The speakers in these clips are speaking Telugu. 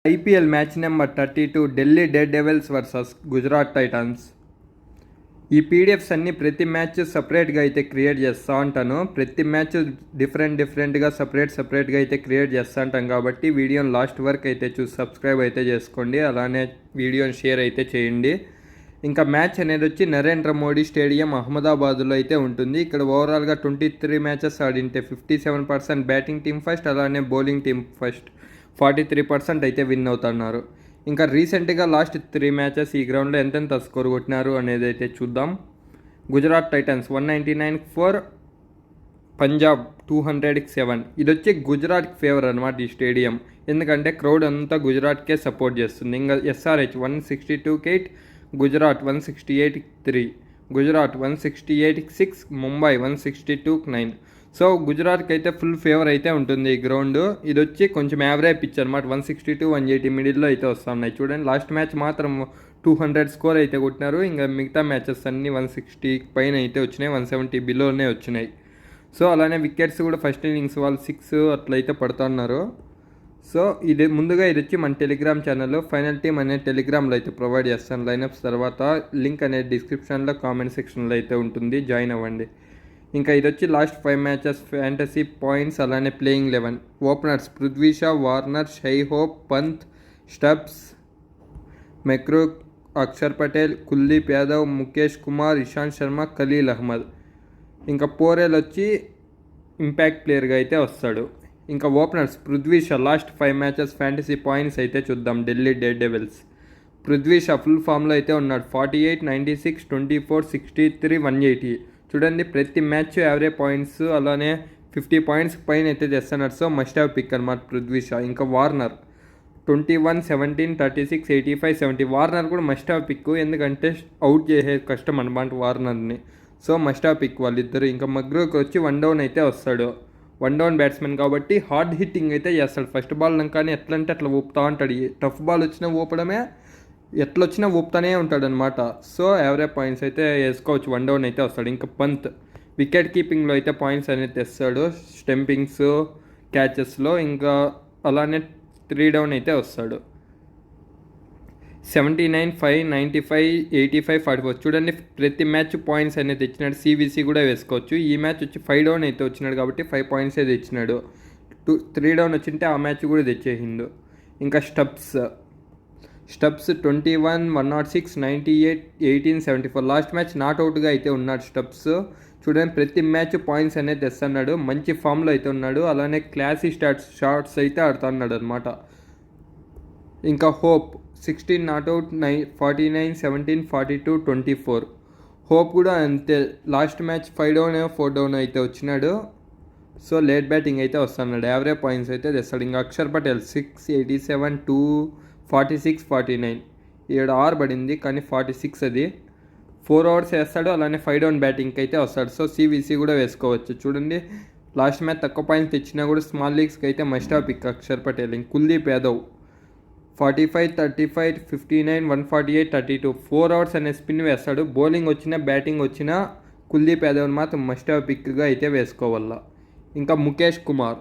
IPL match number 32 Delhi dare devils versus Gujarat titans. ఈ పీడిఎఫ్స్ అన్నీ ప్రతి మ్యాచ్ సపరేట్గా అయితే క్రియేట్ చేస్తూ ఉంటాను. ప్రతి మ్యాచ్ డిఫరెంట్గా సపరేట్గా అయితే క్రియేట్ చేస్తూ ఉంటాం కాబట్టి వీడియోని లాస్ట్ వరకు అయితే చూసి సబ్స్క్రైబ్ అయితే చేసుకోండి. అలానే వీడియోని షేర్ అయితే చేయండి. ఇంకా మ్యాచ్ అనేది వచ్చి నరేంద్ర మోడీ స్టేడియం అహ్మదాబాద్లో అయితే ఉంటుంది. ఇక్కడ ఓవరాల్గా 23 మ్యాచెస్ ఆడింటే 57% బ్యాటింగ్ టీం ఫస్ట్, అలానే బౌలింగ్ టీం ఫస్ట్ 43% అయితే విన్ అవుతున్నారు. ఇంకా రీసెంట్గా లాస్ట్ 3 మ్యాచెస్ ఈ గ్రౌండ్లో ఎంతెంత స్కోర్ కొట్టినారు అనేది అయితే చూద్దాం. గుజరాత్ టైటన్స్ 199-4, పంజాబ్ 207. ఇది వచ్చి గుజరాత్కి ఫేవర్ అనమాట ఈ స్టేడియం, ఎందుకంటే క్రౌడ్ అంతా గుజరాత్కే సపోర్ట్ చేస్తుంది. ఇంకా ఎస్ఆర్హెచ్ 162-8, గుజరాత్ 168-3, గుజరాత్ 168-6, ముంబై 162-9. సో గుజరాత్కి అయితే ఫుల్ ఫేవర్ అయితే ఉంటుంది ఈ గ్రౌండ్. ఇది వచ్చి కొంచెం యావరేజ్ పిచ్ అనమాట. 160-180 మిడిల్లో అయితే వస్తున్నాయి. చూడండి, లాస్ట్ మ్యాచ్ మాత్రం 200 స్కోర్ అయితే కొట్టినారు. ఇంకా మిగతా మ్యాచెస్ అన్నీ 160 పైన అయితే వచ్చినాయి, 170 బిలోనే వచ్చినాయి. సో అలానే వికెట్స్ కూడా ఫస్ట్ ఇన్నింగ్స్ వాళ్ళు 6 అట్లయితే పడుతున్నారు. సో ఇది వచ్చి మన టెలిగ్రామ్ ఛానల్లో ఫైనల్ టీమ్ అనే టెలిగ్రామ్లో అయితే ప్రొవైడ్ చేస్తాను. లైనప్స్ తర్వాత లింక్ అనేది డిస్క్రిప్షన్లో కామెంట్ సెక్షన్లో అయితే ఉంటుంది, జాయిన్ అవ్వండి. ఇంకా ఇది వచ్చి లాస్ట్ 5 మ్యాచెస్ ఫ్యాంటసీ పాయింట్స్, అలానే playing 11. Openers Prithvi Shaw, Warner, Shai Hope, Pant, Stubbs, మెక్రూ, అక్షర్ పటేల్, కుల్దీప్ యాదవ్, ముఖేష్ కుమార్, ఇషాంత్ శర్మ, ఖలీల్ అహ్మద్. ఇంకా పోరెల్ వచ్చి ఇంపాక్ట్ ప్లేయర్గా అయితే వస్తాడు. ఇంకా openers Prithvi Shaw last 5 matches fantasy points అయితే చూద్దాం. Delhi dare devils Prithvi Shaw full ఫామ్లో అయితే ఉన్నాడు. 48, 96, 24, 63, 180. చూడండి, ప్రతి మ్యాచ్ యావరేజ్ పాయింట్స్ అలానే 50 పాయింట్స్ పైన అయితే తెస్తున్నారు. సో మస్ట్ హ్యావ్ పిక్ అనమాట పృథ్వీ షా. ఇంకా వార్నర్ 21, 17, 36, 85, 70. వార్నర్ కూడా మస్ట్ హ్యావ్ పిక్, ఎందుకంటే అవుట్ చేసే కష్టం అనమాట వార్నర్ని. సో మస్ట్ హ్యావ్ పిక్ వాళ్ళిద్దరు. ఇంకా మగ్రూకి వచ్చి 1 డౌన్ అయితే వస్తాడు. 1 డౌన్ బ్యాట్స్మెన్ కాబట్టి హార్డ్ హిట్టింగ్ అయితే చేస్తాడు. ఫస్ట్ బాల్ కానీ ఎట్లా అంటే అట్లా ఊపుతూ ఉంటాడు. టఫ్ బాల్ వచ్చినా ఊపడమే, ఎట్లొచ్చినా ఊపుతానే ఉంటాడనమాట. సో యావరేజ్ పాయింట్స్ అయితే వేసుకోవచ్చు. 1 డౌన్ అయితే వస్తాడు. ఇంకా పంత్ వికెట్ కీపింగ్లో అయితే పాయింట్స్ అనేది తెస్తాడు, స్టంపింగ్స్, క్యాచెస్లో. ఇంకా అలానే 3 డౌన్ అయితే వస్తాడు. 79, 5, 95, 85, 44. చూడండి, ప్రతి మ్యాచ్ పాయింట్స్ అనేది తెచ్చినాడు. సివిసి కూడా వేసుకోవచ్చు. ఈ మ్యాచ్ వచ్చి 5 డౌన్ అయితే వచ్చినాడు కాబట్టి 5 పాయింట్సే తెచ్చినాడు. 3 డౌన్ వచ్చింటే ఆ మ్యాచ్ కూడా తెచ్చేసిండు. ఇంకా స్టబ్స్ 21, 106, 98, 18, 74. లాస్ట్ మ్యాచ్ నాట్అవుట్గా అయితే ఉన్నాడు స్టబ్స్. చూడండి, ప్రతి మ్యాచ్ పాయింట్స్ అనేది తెస్తున్నాడు. మంచి ఫామ్లో అయితే ఉన్నాడు. అలానే క్లాసీ షాట్స్ అయితే ఆడుతున్నాడు అనమాట. ఇంకా హోప్ 16 నాట్అవుట్, 49, 17, 42, 24. హోప్ కూడా అంతే. లాస్ట్ మ్యాచ్ 5 డౌన్ 4 డౌన్ అయితే వచ్చినాడు. సో లేట్ బ్యాటింగ్ అయితే వస్తున్నాడు. యావరేజ్ పాయింట్స్ అయితే తెస్తాడు. ఇంకా అక్షర్ పటేల్ 6, 87, 2, 46, 49. 7 ఆర్ పడింది కానీ 46 అది. 4 ఓవర్స్ వేస్తాడు. అలానే 5 డౌన్ బ్యాటింగ్కి అయితే వస్తాడు. సో సివిసి కూడా వేసుకోవచ్చు. చూడండి, లాస్ట్ మ్యాచ్ తక్కువ పాయింట్స్ తెచ్చినా కూడా స్మాల్ లీగ్స్కి అయితే must have pick Akshar Patel. Kuldeep Yadav 45, 35, 59, 148, 32. 4 overs అనే స్పిన్ వేస్తాడు. బౌలింగ్ వచ్చినా బ్యాటింగ్ వచ్చినా కుల్దీప్ యాదవ్ని మాత్రం మస్ట్ హ్యావ్ పిక్గా అయితే వేసుకోవాల. ఇంకా ముఖేష్ కుమార్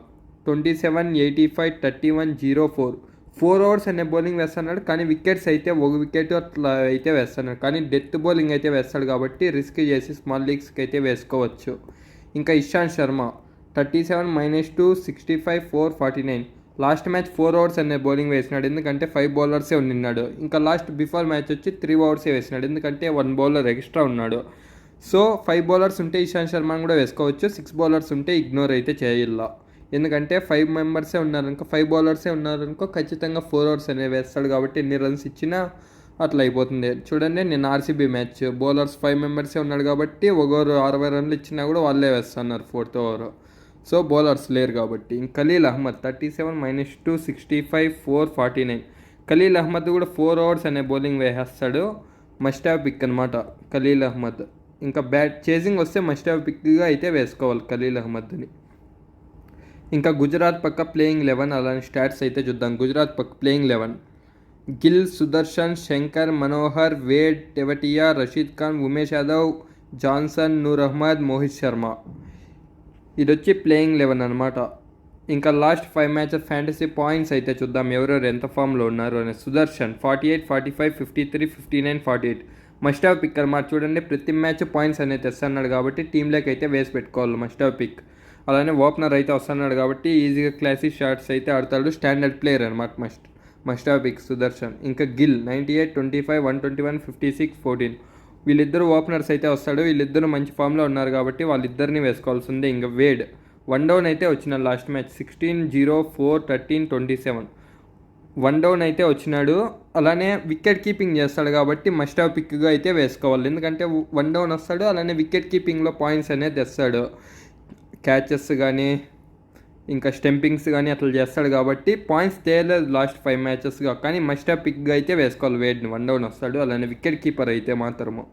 27, 85, 31, 04. 4 ఓవర్స్ అనే బౌలింగ్ వేస్తున్నాడు కానీ వికెట్స్ అయితే 1 వికెట్ అట్లా అయితే వేస్తున్నాడు. కానీ డెత్ బౌలింగ్ అయితే వేస్తాడు కాబట్టి రిస్క్ చేసి స్మాల్ లీగ్స్కి అయితే వేసుకోవచ్చు. ఇంకా Ishant Sharma 37, -2, 65, 4, 49. Last match 4 overs అనే బౌలింగ్ వేసినాడు, ఎందుకంటే 5 బౌలర్సే ఉన్నాడు. ఇంకా బిఫోర్ మ్యాచ్ వచ్చి 3 ఓవర్సే వేసినాడు, ఎందుకంటే 1 బౌలర్ ఎక్స్ట్రా ఉన్నాడు. సో 5 బౌలర్స్ ఉంటే ఇషాంత్ శర్మని కూడా వేసుకోవచ్చు. 6 బౌలర్స్ ఉంటే ఇగ్నోర్ అయితే చేయాల, ఎందుకంటే 5 మెంబర్సే ఉన్నారనుకో, 5 బౌలర్సే ఉన్నారనుకో ఖచ్చితంగా 4 ఓవర్స్ అనేవి వేస్తాడు కాబట్టి ఎన్ని రన్స్ ఇచ్చినా అట్లా అయిపోతుంది. చూడండి, నేను ఆర్సీబీ మ్యాచ్ బౌలర్స్ 5 మెంబర్సే ఉన్నాడు కాబట్టి ఒకరు 60 రన్లు ఇచ్చినా కూడా వాళ్ళే వేస్తున్నారు 4th ఓవర్. సో బౌలర్స్ లేరు కాబట్టి. ఇంక ఖలీల్ అహ్మద్ 37, -2, 65, 4, 49. ఖలీల్ అహ్మద్ కూడా 4 ఓవర్స్ అనే బౌలింగ్ వేసేస్తాడు. మస్ట్ హ్యావ్ పిక్ అనమాట ఖలీల్ అహ్మద్. ఇంకా చేసింగ్ వస్తే మస్ట్ హ్యావ్ పిక్గా అయితే వేసుకోవాలి ఖలీల్ అహ్మద్ని. ఇంకా గుజరాత్ పక్క ప్లేయింగ్ 11 అలానే స్టాట్స్ అయితే చూద్దాం. గుజరాత్ పక్క playing 11: Gill, Sudharsan, Shankar, Manohar, Wade, Tewatia, Rashid Khan, Umesh Yadav, Johnson, Noor Ahmad, Mohit Sharma. ఇది వచ్చి ప్లేయింగ్ 11 అనమాట. ఇంకా లాస్ట్ 5 మ్యాచెస్ ఫ్యాంటసీ పాయింట్స్ అయితే చూద్దాం ఎవరెవరు ఎంత ఫామ్లో ఉన్నారు అని. సుదర్శన్ 48, 45, 53, 59, 48. మస్ట్ హ్యావ్ పిక్ అనమాట. చూడండి ప్రతి మ్యాచ్ పాయింట్స్ అనేది తెస్తున్నాడు కాబట్టి టీంలోకి అయితే వేసి పెట్టుకోవాలి మస్ట్ హ్యావ్ పిక్. అలానే ఓపెనర్ అయితే వస్తున్నాడు కాబట్టి ఈజీగా క్లాసిక్ షాట్స్ అయితే ఆడతాడు. స్టాండర్డ్ ప్లేయర్ అనమాట మస్ట్ హ్యావ్ పిక్ సుదర్శన్. ఇంకా గిల్ 98, 25, 121, 56, 14. వీళ్ళిద్దరు ఓపెనర్స్ అయితే వస్తాడు. వీళ్ళిద్దరు మంచి ఫామ్లో ఉన్నారు కాబట్టి వాళ్ళిద్దరిని వేసుకోవాల్సి ఉంది. ఇంకా వేడ్ 1 డౌన్ అయితే వచ్చిన లాస్ట్ మ్యాచ్ 16, 0, 4, 13, 27. 1 డౌన్ అయితే వచ్చినాడు. అలానే వికెట్ కీపింగ్ చేస్తాడు కాబట్టి మస్ట్ హ్యావ్ పిక్గా అయితే వేసుకోవాలి. ఎందుకంటే 1 డౌన్ వస్తాడు, అలానే వికెట్ కీపింగ్లో పాయింట్స్ అనేది తెస్తాడు. క్యాచెస్ కానీ ఇంకా స్టెంపింగ్స్ కానీ అట్లా చేస్తాడు కాబట్టి పాయింట్స్ తేలేదు లాస్ట్ 5 మ్యాచెస్గా. కానీ మస్ట్ హ్యావ్ పిక్గా అయితే వేసుకోవాలి వేడ్ని. 1 డౌన్ వస్తాడు, అలానే వికెట్ కీపర్ అయితే మాత్రము.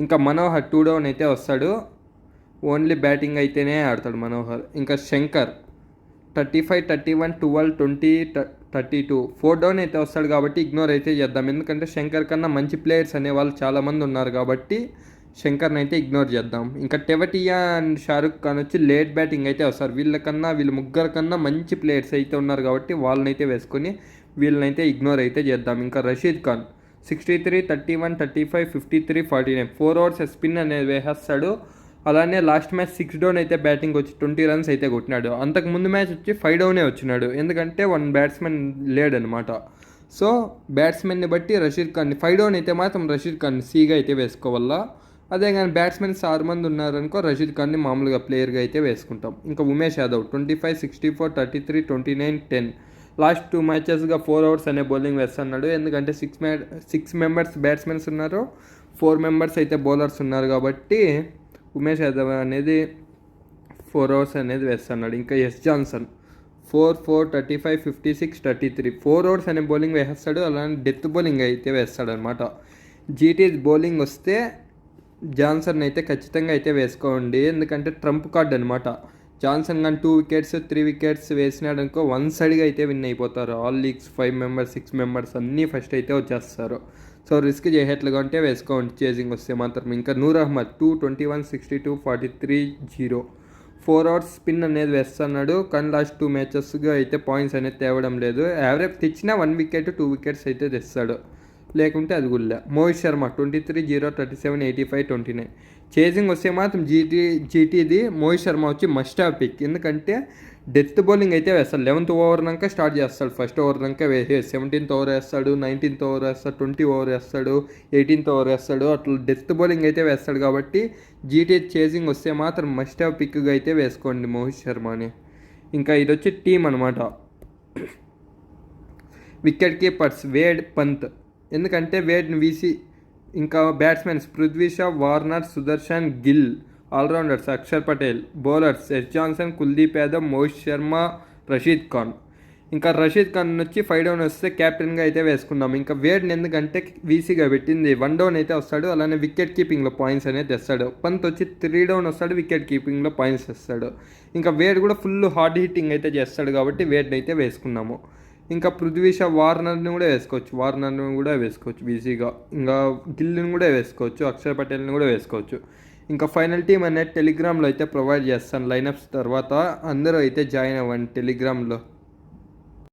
ఇంకా మనోహర్ 2 డౌన్ అయితే వస్తాడు. ఓన్లీ బ్యాటింగ్ అయితేనే ఆడతాడు మనోహర్. ఇంకా శంకర్ 35, 31, 12, 20, 32. 4 డౌన్ అయితే వస్తాడు కాబట్టి ఇగ్నోర్ అయితే చేద్దాం. ఎందుకంటే శంకర్ కన్నా మంచి ప్లేయర్స్ అనేవాళ్ళు చాలామంది ఉన్నారు కాబట్టి శంకర్ని అయితే ఇగ్నోర్ చేద్దాం. ఇంకా టెవటియా అండ్ షారుఖ్ ఖాన్ వచ్చి లేట్ బ్యాటింగ్ అయితే వస్తారు. వీళ్ళ ముగ్గురు కన్నా మంచి ప్లేయర్స్ అయితే ఉన్నారు కాబట్టి వాళ్ళని అయితే వేసుకొని వీళ్ళనైతే ఇగ్నోర్ అయితే చేద్దాం. ఇంకా రషీద్ ఖాన్ 63, 31, 35, 53, 49. 4 ఓవర్స్ స్పిన్ అనేది వేసేస్తాడు. అలానే లాస్ట్ మ్యాచ్ 6 డౌన్ అయితే బ్యాటింగ్ వచ్చి 20 రన్స్ అయితే కొట్టినాడు. అంతకు ముందు మ్యాచ్ వచ్చి 5 డౌనే వచ్చినాడు. ఎందుకంటే 1 బ్యాట్స్మెన్ లేడనమాట. సో బ్యాట్స్మెన్ని బట్టి రషీద్ ఖాన్ని 5 డౌన్ అయితే మాత్రం రషీద్ ఖాన్ని సీగా అయితే వేసుకోవాలా. అదే కానీ బ్యాట్స్మెన్స్ 6 మంది ఉన్నారనుకో రషీద్ ఖాన్ని మామూలుగా ప్లేయర్గా అయితే వేసుకుంటాం. ఇంకా ఉమేష్ యాదవ్ 25, 64, 33, 29, 10. లాస్ట్ 2 మ్యాచెస్గా 4 ఓవర్స్ అనే బౌలింగ్ వేస్తున్నాడు. ఎందుకంటే 6 మెంబర్స్ బ్యాట్స్మెన్స్ ఉన్నారు, 4 మెంబర్స్ అయితే బౌలర్స్ ఉన్నారు కాబట్టి ఉమేష్ యాదవ్ అనేది 4 ఓవర్స్ అనేది వేస్తున్నాడు. ఇంకా ఎస్ జాన్సన్ 4, 4, 35, 56, 33. 4 ఓవర్స్ అనే బౌలింగ్ వేస్తాడు. అలానే డెత్ బౌలింగ్ అయితే వేస్తాడు అనమాట. జీటీ బౌలింగ్ వస్తే జాన్సన్ అయితే ఖచ్చితంగా అయితే వేసుకోండి. ఎందుకంటే ట్రంప్ కార్డ్ అనమాట. జాన్సన్ కానీ 2 వికెట్స్ 3 వికెట్స్ వేసినాడు అనుకో 1 సైడ్గా అయితే విన్ అయిపోతారు. ఆల్ లీగ్స్ 5 మెంబర్స్ 6 మెంబర్స్ అన్నీ ఫస్ట్ అయితే వచ్చేస్తారు. సో రిస్క్ చేసేట్లుగా ఉంటే వేసుకోండి చేజింగ్ వస్తే మాత్రం. ఇంకా నూర్ అహ్మద్ 2, 21, 62, 43, 0. 4 ఓవర్స్ స్పిన్ అనేది వేస్తున్నాడు. కానీ లాస్ట్ 2 మ్యాచెస్గా అయితే పాయింట్స్ అనేది తేవడం లేదు. యావరేజ్ తెచ్చినా 1 వికెట్ 2 వికెట్స్ అయితే తెస్తాడు, లేకుంటే అది గుళ్ళ. మోహిత్ శర్మ 23, 0, 37, 85, 29. చేజింగ్ వస్తే మాత్రం జీటీది మోహిత్ శర్మ వచ్చి మస్ట్ హ్యావ్ పిక్. ఎందుకంటే డెత్ బౌలింగ్ అయితే వేస్తాడు. 11th ఓవర్ దాకా స్టార్ట్ చేస్తాడు. ఫస్ట్ ఓవర్ దాకా 17th ఓవర్ వేస్తాడు, 19th ఓవర్ వేస్తాడు, 20 ఓవర్ వేస్తాడు, 18th ఓవర్ వేస్తాడు. అట్లా డెత్ బౌలింగ్ అయితే వేస్తాడు కాబట్టి జీటీ చేజింగ్ వస్తే మాత్రం మస్ట్ హ్యావ్ పిక్గా అయితే వేసుకోండి మోహిత్ శర్మని. ఇంకా ఇది వచ్చి టీం అనమాట. Wicket keepers Wade, Pant. ఎందుకంటే వేడ్ని వీసి. ఇంకా batsmens Prithvi Shaw, Warner, Sudharsan, Gill. Allrounders Akshar Patel. Bowlers S Johnson, Kuldeep Yadav, Mohit Sharma, Rashid Khan. ఇంకా రషీద్ ఖాన్ వచ్చి 5 డౌన్ వస్తే క్యాప్టెన్గా అయితే వేసుకుందాం. ఇంకా వేడ్ని ఎందుకంటే వీసీగా పెట్టింది. 1 డౌన్ అయితే వస్తాడు, అలానే వికెట్ కీపింగ్లో పాయింట్స్ అనేది తెస్తాడు. పంత్ వచ్చి 3 డౌన్ వస్తాడు, వికెట్ కీపింగ్లో పాయింట్స్ తెస్తాడు. ఇంకా వేడ్ కూడా ఫుల్ హార్డ్ హిట్టింగ్ అయితే చేస్తాడు కాబట్టి వేడ్ని అయితే వేసుకున్నాము. ఇంకా పృథ్వీ షా, వార్నర్ని కూడా వేసుకోవచ్చు ఈజీగా. ఇంకా గిల్ని కూడా వేసుకోవచ్చు, అక్షర్ పటేల్ని కూడా వేసుకోవచ్చు. ఇంకా ఫైనల్ టీమ్ అనేది టెలిగ్రామ్లో అయితే ప్రొవైడ్ చేస్తాను లైనప్స్ తర్వాత. అందరూ అయితే జాయిన్ అవ్వండి టెలిగ్రామ్లో.